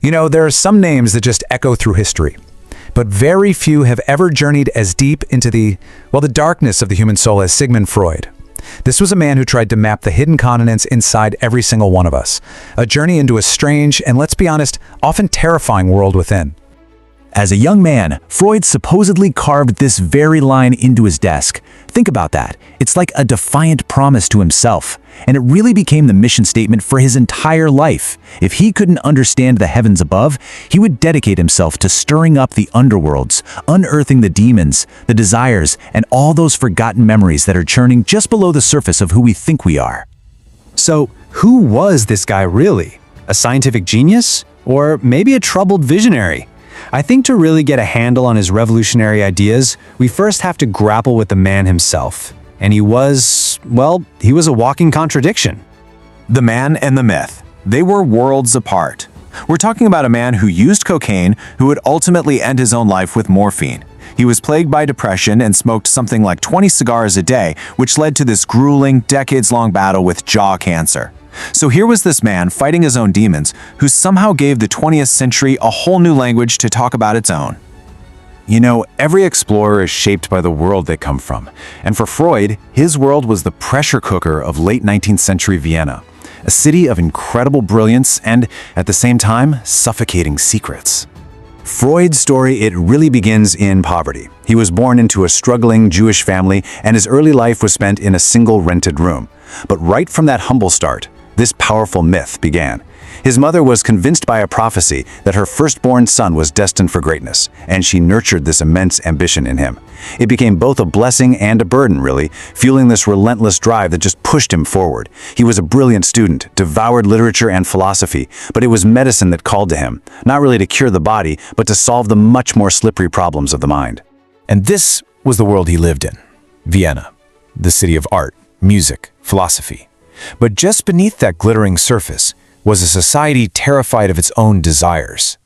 You know, there are some names that just echo through history, but very few have ever journeyed as deep into the darkness of the human soul as Sigmund Freud. This was a man who tried to map the hidden continents inside every single one of us, a journey into a strange and, let's be honest, often terrifying world within. As a young man, Freud supposedly carved this very line into his desk. Think about that. It's like a defiant promise to himself, and it really became the mission statement for his entire life. If he couldn't understand the heavens above, he would dedicate himself to stirring up the underworlds, unearthing the demons, the desires, and all those forgotten memories that are churning just below the surface of who we think we are. So, who was this guy really? A scientific genius? Or maybe a troubled visionary? I think to really get a handle on his revolutionary ideas, we first have to grapple with the man himself. And he was a walking contradiction. The man and the myth. They were worlds apart. We're talking about a man who used cocaine who would ultimately end his own life with morphine. He was plagued by depression and smoked something like 20 cigars a day, which led to this grueling, decades-long battle with jaw cancer. So here was this man fighting his own demons, who somehow gave the 20th century a whole new language to talk about its own. You know, every explorer is shaped by the world they come from. And for Freud, his world was the pressure cooker of late 19th century Vienna, a city of incredible brilliance and, at the same time, suffocating secrets. Freud's story, it really begins in poverty. He was born into a struggling Jewish family, and his early life was spent in a single rented room. But right from that humble start, this powerful myth began. His mother was convinced by a prophecy that her firstborn son was destined for greatness, and she nurtured this immense ambition in him. It became both a blessing and a burden, really, fueling this relentless drive that just pushed him forward. He was a brilliant student, devoured literature and philosophy, but it was medicine that called to him, not really to cure the body, but to solve the much more slippery problems of the mind. And this was the world he lived in. Vienna, the city of art, music, philosophy. But just beneath that glittering surface was a society terrified of its own desires.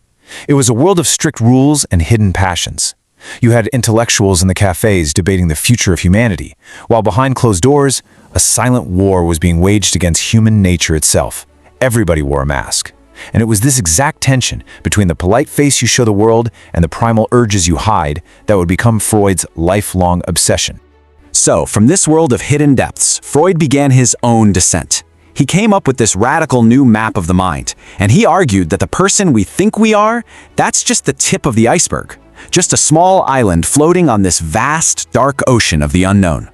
It was a world of strict rules and hidden passions. You had intellectuals in the cafes debating the future of humanity, while behind closed doors, a silent war was being waged against human nature itself. Everybody wore a mask. And it was this exact tension between the polite face you show the world and the primal urges you hide that would become Freud's lifelong obsession. So, from this world of hidden depths, Freud began his own descent. He came up with this radical new map of the mind, and he argued that the person we think we are, that's just the tip of the iceberg, just a small island floating on this vast, dark ocean of the unknown.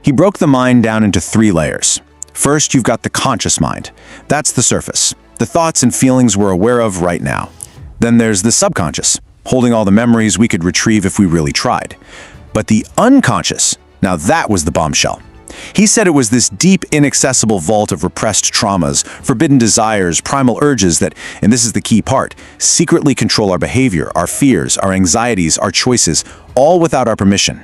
He broke the mind down into 3 layers. First, you've got the conscious mind. That's the surface, the thoughts and feelings we're aware of right now. Then there's the subconscious, holding all the memories we could retrieve if we really tried. But the unconscious, now that was the bombshell. He said it was this deep, inaccessible vault of repressed traumas, forbidden desires, primal urges that, and this is the key part, secretly control our behavior, our fears, our anxieties, our choices, all without our permission.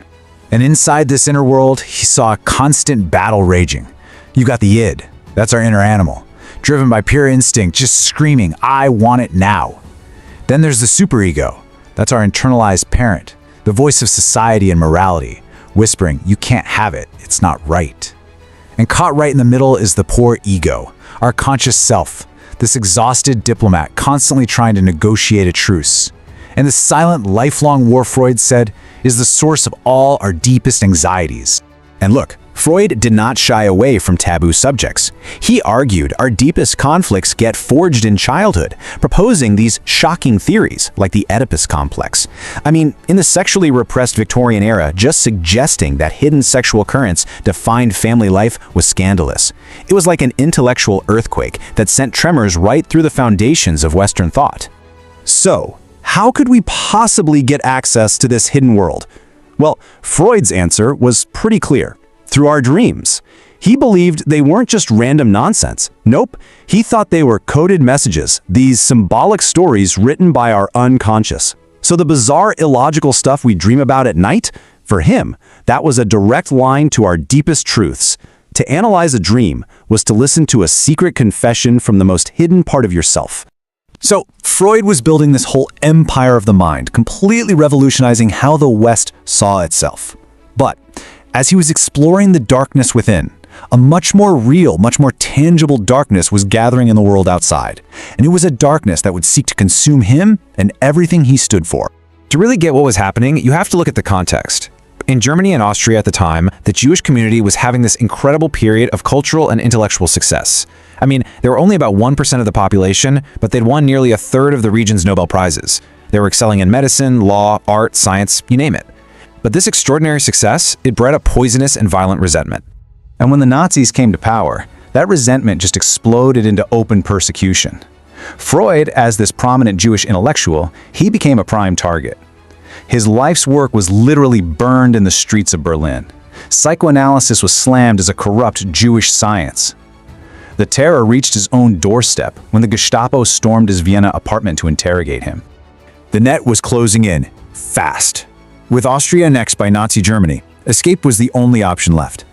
And inside this inner world, he saw a constant battle raging. You've got the id, that's our inner animal, driven by pure instinct, just screaming, I want it now. Then there's the superego, that's our internalized parent, the voice of society and morality, whispering, you can't have it, it's not right. And caught right in the middle is the poor ego, our conscious self, this exhausted diplomat constantly trying to negotiate a truce. And the silent, lifelong war, Freud said, is the source of all our deepest anxieties. And look, Freud did not shy away from taboo subjects. He argued our deepest conflicts get forged in childhood, proposing these shocking theories like the Oedipus complex. I mean, in the sexually repressed Victorian era, just suggesting that hidden sexual currents defined family life was scandalous. It was like an intellectual earthquake that sent tremors right through the foundations of Western thought. So, how could we possibly get access to this hidden world? Well, Freud's answer was pretty clear. Through our dreams. He believed they weren't just random nonsense. Nope, he thought they were coded messages, these symbolic stories written by our unconscious. So the bizarre, illogical stuff we dream about at night, for him, that was a direct line to our deepest truths. To analyze a dream was to listen to a secret confession from the most hidden part of yourself. So Freud was building this whole empire of the mind, completely revolutionizing how the West saw itself. But as he was exploring the darkness within, A much more real, much more tangible darkness was gathering in the world outside, and it was a darkness that would seek to consume him and everything he stood for. To really get what was happening, you have to look at the context. In Germany and Austria at the time, the Jewish community was having this incredible period of cultural and intellectual success. I mean, they were only about 1% of the population, but they'd won nearly a third of the region's Nobel Prizes. They were excelling in medicine, law, art, science, you name it. But this extraordinary success, it bred a poisonous and violent resentment. And when the Nazis came to power, that resentment just exploded into open persecution. Freud, as this prominent Jewish intellectual, he became a prime target. His life's work was literally burned in the streets of Berlin. Psychoanalysis was slammed as a corrupt Jewish science. The terror reached his own doorstep when the Gestapo stormed his Vienna apartment to interrogate him. The net was closing in, fast. With Austria annexed by Nazi Germany, escape was the only option left.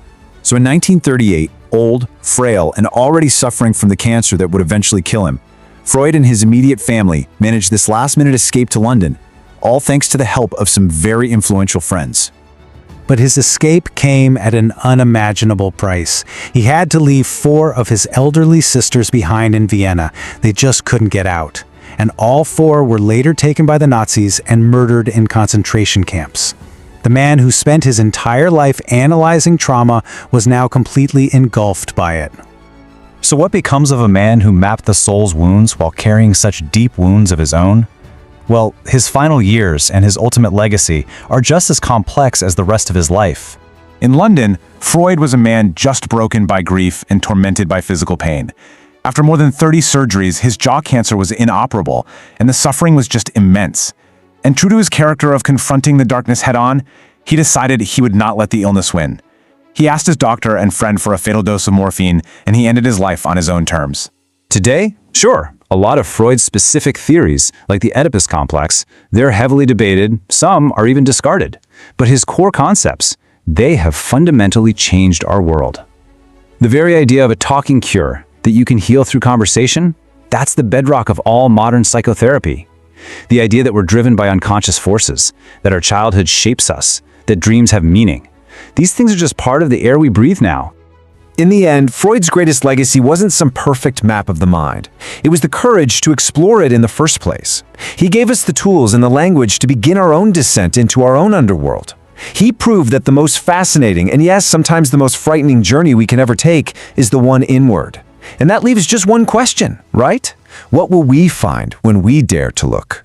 So in 1938, old, frail, and already suffering from the cancer that would eventually kill him, Freud and his immediate family managed this last-minute escape to London, all thanks to the help of some very influential friends. But his escape came at an unimaginable price. He had to leave 4 of his elderly sisters behind in Vienna. They just couldn't get out. And all 4 were later taken by the Nazis and murdered in concentration camps. The man who spent his entire life analyzing trauma was now completely engulfed by it. So what becomes of a man who mapped the soul's wounds while carrying such deep wounds of his own? Well, his final years and his ultimate legacy are just as complex as the rest of his life. In London, Freud was a man just broken by grief and tormented by physical pain. After more than 30 surgeries, his jaw cancer was inoperable, and the suffering was just immense. And true to his character of confronting the darkness head-on, he decided he would not let the illness win. He asked his doctor and friend for a fatal dose of morphine, and he ended his life on his own terms. Today, sure, a lot of Freud's specific theories, like the Oedipus complex, they're heavily debated, some are even discarded. But his core concepts, they have fundamentally changed our world. The very idea of a talking cure, that you can heal through conversation, that's the bedrock of all modern psychotherapy. The idea that we're driven by unconscious forces, that our childhood shapes us, that dreams have meaning. These things are just part of the air we breathe now. In the end, Freud's greatest legacy wasn't some perfect map of the mind. It was the courage to explore it in the first place. He gave us the tools and the language to begin our own descent into our own underworld. He proved that the most fascinating, and yes, sometimes the most frightening journey we can ever take is the one inward. And that leaves just one question, right? What will we find when we dare to look?